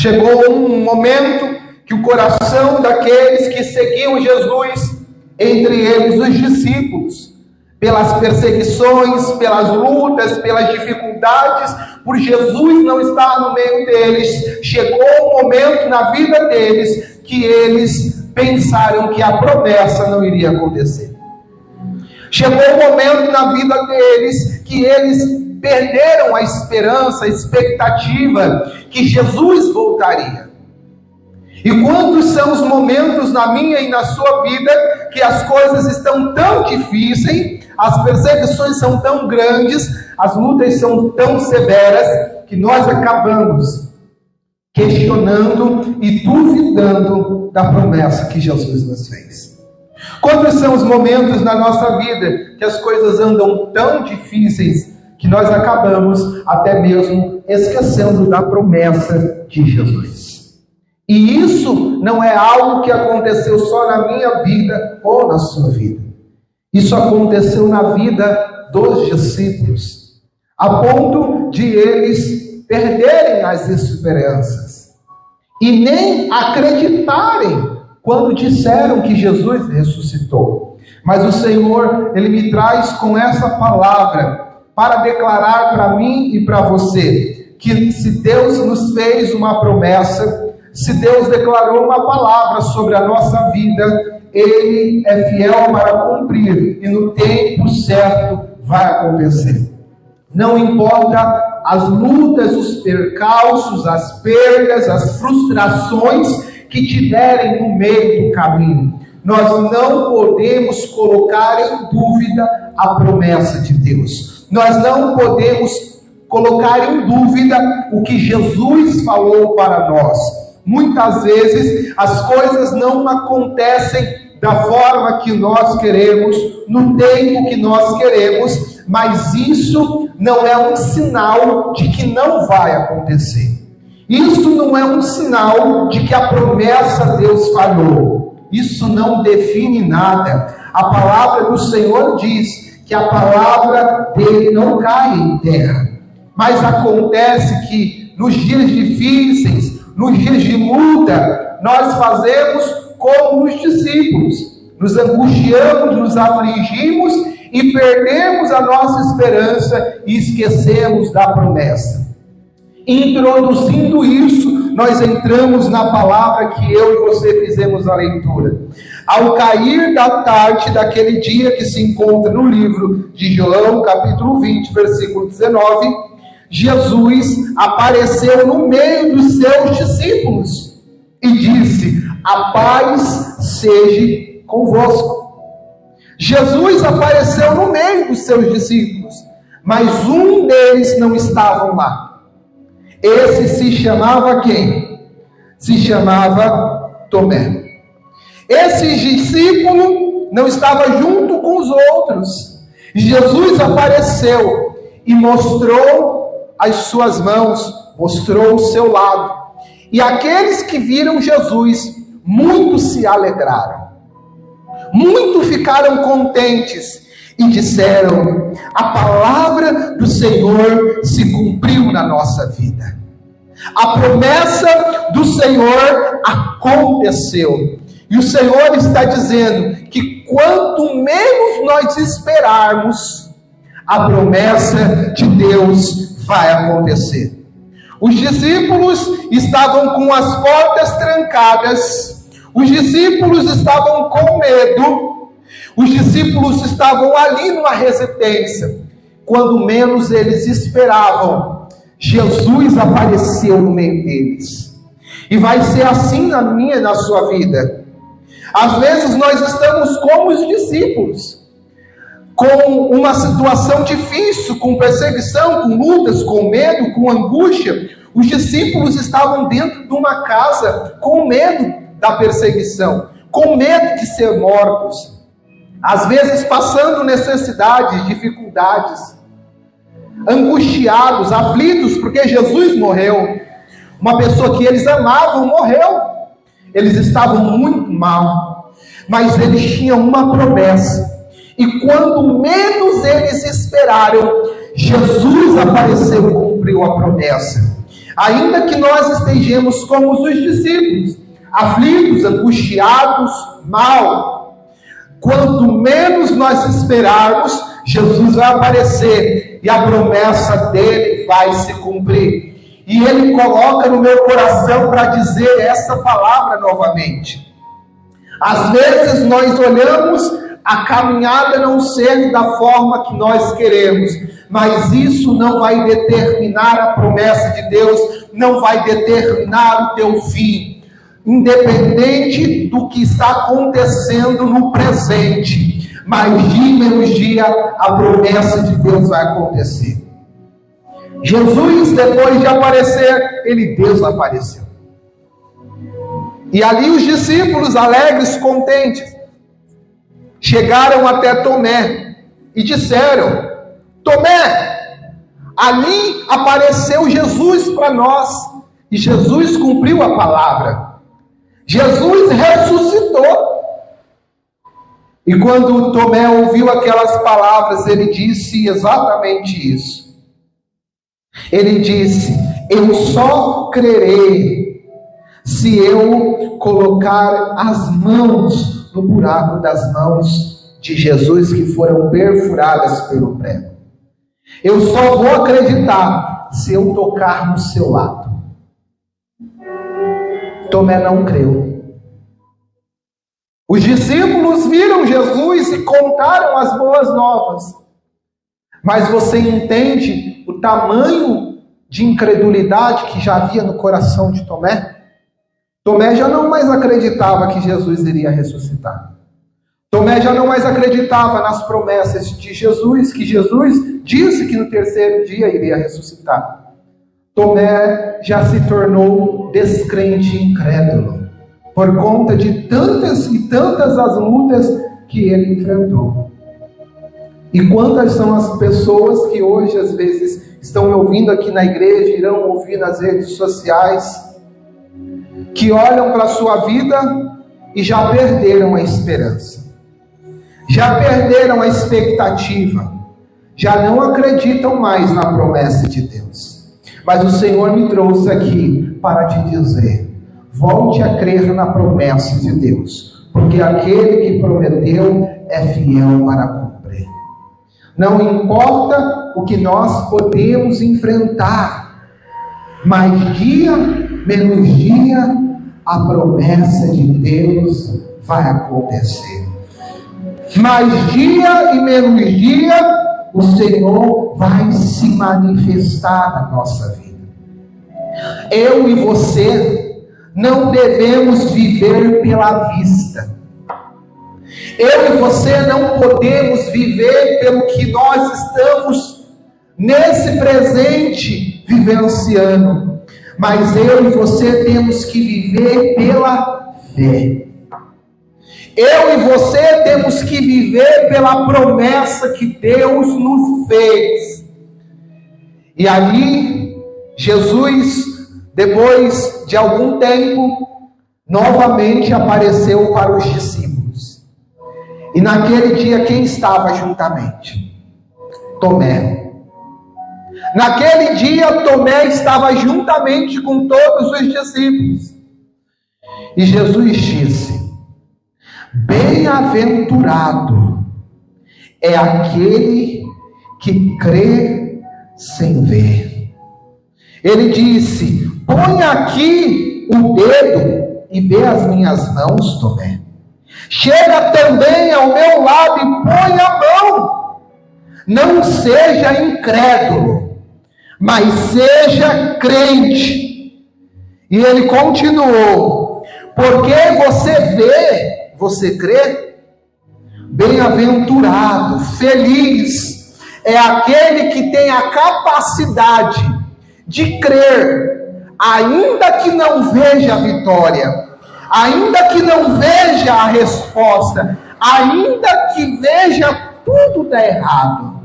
Chegou um momento que o coração daqueles que seguiam Jesus, entre eles os discípulos, pelas perseguições, pelas lutas, pelas dificuldades, por Jesus não estar no meio deles, chegou um momento na vida deles que eles pensaram que a promessa não iria acontecer. Chegou um momento na vida deles que eles perderam a esperança, a expectativa que Jesus voltaria. E quantos são os momentos na minha e na sua vida que as coisas estão tão difíceis, as perseguições são tão grandes, as lutas são tão severas, que nós acabamos questionando e duvidando da promessa que Jesus nos fez. Quantos são os momentos na nossa vida que as coisas andam tão difíceis que nós acabamos até mesmo esquecendo da promessa de Jesus? E isso não é algo que aconteceu só na minha vida ou na sua vida. Isso aconteceu na vida dos discípulos, a ponto de eles perderem as esperanças e nem acreditarem quando disseram que Jesus ressuscitou. Mas o Senhor, Ele me traz com essa palavra para declarar para mim e para você que se Deus nos fez uma promessa, se Deus declarou uma palavra sobre a nossa vida, Ele é fiel para cumprir, e no tempo certo vai acontecer. Não importa as lutas, os percalços, as perdas, as frustrações que tiverem no meio do caminho, nós não podemos colocar em dúvida a promessa de Deus. Nós não podemos colocar em dúvida o que Jesus falou para nós. Muitas vezes as coisas não acontecem da forma que nós queremos, no tempo que nós queremos, mas isso não é um sinal de que não vai acontecer. Isso não é um sinal de que a promessa Deus falhou. Isso não define nada. A palavra do Senhor diz que a palavra dele não cai em terra. Mas acontece que nos dias difíceis, nos dias de luta, nós fazemos como os discípulos. Nos angustiamos, nos afligimos e perdemos a nossa esperança e esquecemos da promessa. Introduzindo isso, nós entramos na palavra que eu e você fizemos a leitura. Ao cair da tarde daquele dia que se encontra no livro de João, capítulo 20, versículo 19, Jesus apareceu no meio dos seus discípulos e disse: a paz seja convosco. Jesus apareceu no meio dos seus discípulos, mas um deles não estava lá. Esse se chamava quem? Se chamava Tomé. Esse discípulo não estava junto com os outros. Jesus apareceu e mostrou as suas mãos, mostrou o seu lado. E aqueles que viram Jesus, muitos se alegraram. Muitos ficaram contentes e disseram: a palavra do Senhor se cumpriu na nossa vida. A promessa do Senhor aconteceu. E o Senhor está dizendo que quanto menos nós esperarmos, a promessa de Deus vai acontecer. Os discípulos estavam com as portas trancadas. Os discípulos estavam com medo. Os discípulos estavam ali numa residência. Quando menos eles esperavam, Jesus apareceu no meio deles. E vai ser assim na minha e na sua vida. Às vezes nós estamos como os discípulos, com uma situação difícil, com perseguição, com lutas, com medo, com angústia. Os discípulos estavam dentro de uma casa com medo da perseguição, com medo de ser mortos. Às vezes passando necessidades, dificuldades, angustiados, aflitos, porque Jesus morreu. Uma pessoa que eles amavam morreu. Eles estavam muito mal, mas eles tinham uma promessa. E quando menos eles esperaram, Jesus apareceu e cumpriu a promessa. Ainda que nós estejamos como os discípulos, aflitos, angustiados, mal, quanto menos nós esperarmos, Jesus vai aparecer e a promessa dele vai se cumprir. E ele coloca no meu coração para dizer essa palavra novamente. Às vezes nós olhamos a caminhada não ser da forma que nós queremos, mas isso não vai determinar a promessa de Deus, não vai determinar o teu fim, independente do que está acontecendo no presente, mais dia menos dia a promessa de Deus vai acontecer. Jesus, depois de aparecer, ele desapareceu. E ali os discípulos, alegres, contentes, chegaram até Tomé e disseram: Tomé, ali apareceu Jesus para nós, e Jesus cumpriu a palavra, Jesus ressuscitou. E quando Tomé ouviu aquelas palavras, ele disse exatamente isso. Ele disse: eu só crerei se eu colocar as mãos no buraco das mãos de Jesus que foram perfuradas pelo prego. Eu só vou acreditar se eu tocar no seu lado. Tomé não creu. Os discípulos viram Jesus e contaram as boas novas. Mas você entende o tamanho de incredulidade que já havia no coração de Tomé? Tomé já não mais acreditava que Jesus iria ressuscitar. Tomé já não mais acreditava nas promessas de Jesus, que Jesus disse que no terceiro dia iria ressuscitar. Tomé já se tornou descrente e incrédulo, por conta de tantas e tantas as lutas que ele enfrentou. E quantas são as pessoas que hoje às vezes estão me ouvindo aqui na igreja, irão ouvir nas redes sociais, que olham para a sua vida e já perderam a esperança, já perderam a expectativa, já não acreditam mais na promessa de Deus. Mas o Senhor me trouxe aqui para te dizer: volte a crer na promessa de Deus, porque aquele que prometeu é fiel para cumprir. Não importa o que nós podemos enfrentar, mas dia menos dia, a promessa de Deus vai acontecer. Mais dia e menos dia, o Senhor vai se manifestar na nossa vida. Eu e você não devemos viver pela vista. Eu e você não podemos viver pelo que nós estamos nesse presente vivenciando. Mas eu e você temos que viver pela fé. Eu e você temos que viver pela promessa que Deus nos fez. E ali, Jesus, depois de algum tempo, novamente apareceu para os discípulos. E naquele dia, quem estava juntamente? Tomé. Naquele dia, Tomé estava juntamente com todos os discípulos. E Jesus disse: bem-aventurado é aquele que crê sem ver. Ele disse: põe aqui o dedo e vê as minhas mãos, Tomé. Chega também ao meu lado e põe a mão. Não seja incrédulo, mas seja crente. E ele continuou: porque você vê, você crê? Bem-aventurado, feliz é aquele que tem a capacidade de crer, ainda que não veja a vitória, ainda que não veja a resposta, ainda que veja tudo dar errado.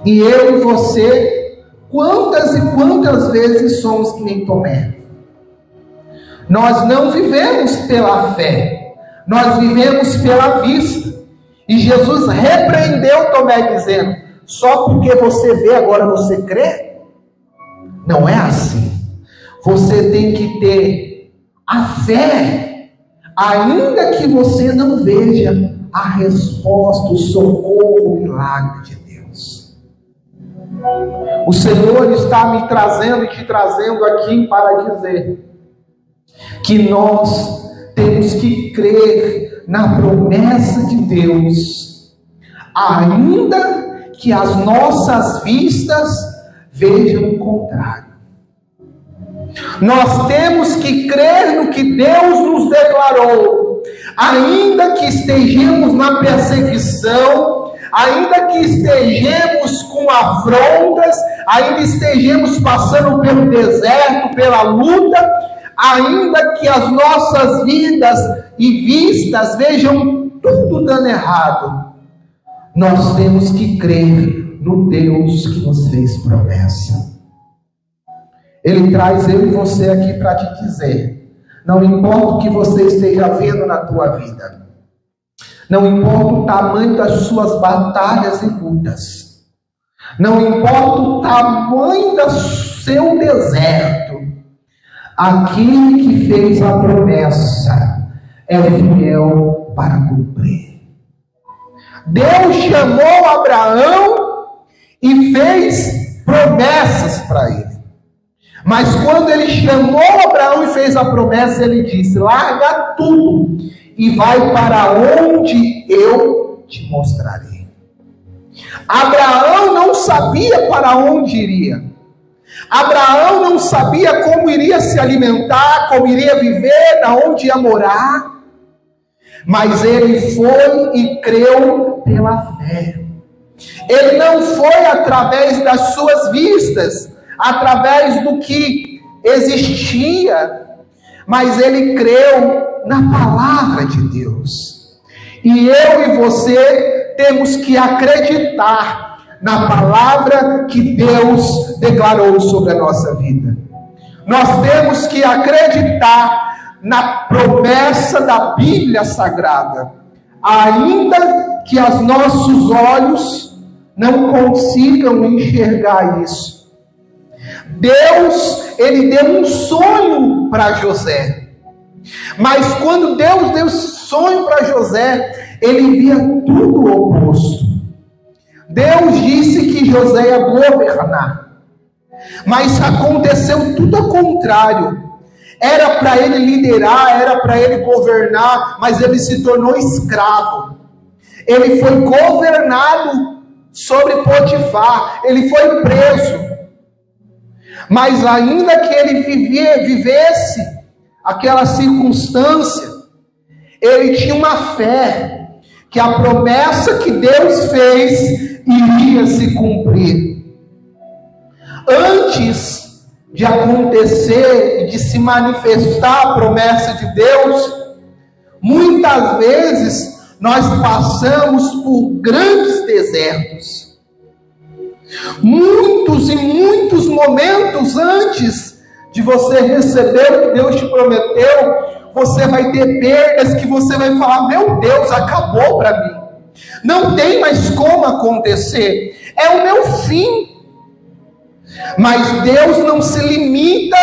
E eu e você, quantas e quantas vezes somos que nem Tomé? Nós não vivemos pela fé, nós vivemos pela vista. E Jesus repreendeu Tomé dizendo: só porque você vê agora você crê? Não é assim. Você tem que ter a fé, ainda que você não veja a resposta, o socorro, o milagre de Deus. O Senhor está me trazendo e te trazendo aqui para dizer que nós temos que crer na promessa de Deus, ainda que as nossas vistas vejam o contrário. Nós temos que crer no que Deus nos declarou, ainda que estejamos na perseguição, ainda que estejamos com afrontas, ainda estejamos passando pelo deserto, pela luta, ainda que as nossas vidas e vistas vejam tudo dando errado, nós temos que crer no Deus que nos fez promessa. Ele traz eu e você aqui para te dizer, não importa o que você esteja vendo na tua vida, não importa o tamanho das suas batalhas e lutas, não importa o tamanho do seu deserto, aquele que fez a promessa é fiel para cumprir. Deus chamou Abraão e fez promessas para ele. Mas quando ele chamou Abraão e fez a promessa, ele disse: larga tudo e vai para onde eu te mostrarei. Abraão não sabia para onde iria. Abraão não sabia como iria se alimentar, como iria viver, onde ia morar. Mas ele foi e creu pela fé. Ele não foi através das suas vistas, através do que existia, mas ele creu na palavra de Deus. E eu e você temos que acreditar na palavra que Deus declarou sobre a nossa vida. Nós temos que acreditar na promessa da Bíblia Sagrada, ainda que os nossos olhos não consigam enxergar isso. Deus, ele deu um sonho para José, mas quando Deus deu esse sonho para José, ele via tudo o oposto. Deus disse que José ia governar, mas aconteceu tudo ao contrário. Era para ele liderar, era para ele governar, mas ele se tornou escravo. Ele foi governado sobre Potifar, ele foi preso. Mas ainda que ele vivesse aquela circunstância, ele tinha uma fé que a promessa que Deus fez iria se cumprir. Antes de acontecer e de se manifestar a promessa de Deus, muitas vezes nós passamos por grandes desertos. Muitos e muitos momentos antes de você receber o que Deus te prometeu, você vai ter perdas que você vai falar: meu Deus, acabou para mim. Não tem mais como acontecer. É o meu fim. Mas Deus não se limita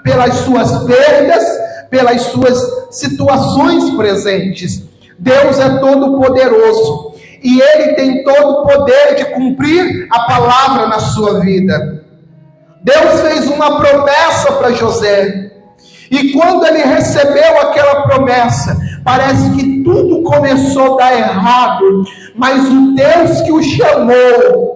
pelas suas perdas, pelas suas situações presentes. Deus é todo poderoso e Ele tem todo o poder de cumprir a palavra na sua vida. Deus fez uma promessa para José, e quando ele recebeu aquela promessa, parece que tudo começou a dar errado, mas o Deus que o chamou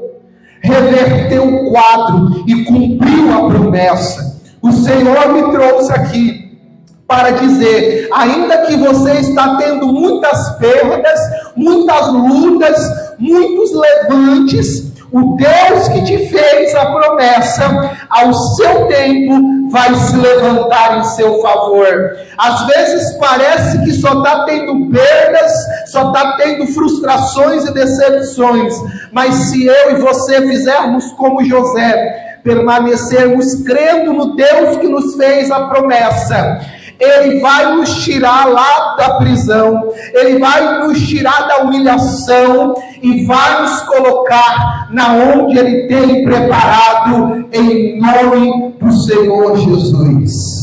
reverteu o quadro e cumpriu a promessa. O Senhor me trouxe aqui para dizer: ainda que você está tendo muitas perdas, muitas lutas, muitos levantes, o Deus que te fez a promessa, ao seu tempo, vai se levantar em seu favor. Às vezes parece que só está tendo perdas, só está tendo frustrações e decepções, mas se eu e você fizermos como José, permanecermos crendo no Deus que nos fez a promessa, Ele vai nos tirar lá da prisão, Ele vai nos tirar da humilhação e vai nos colocar na onde Ele tem preparado, em nome do Senhor Jesus.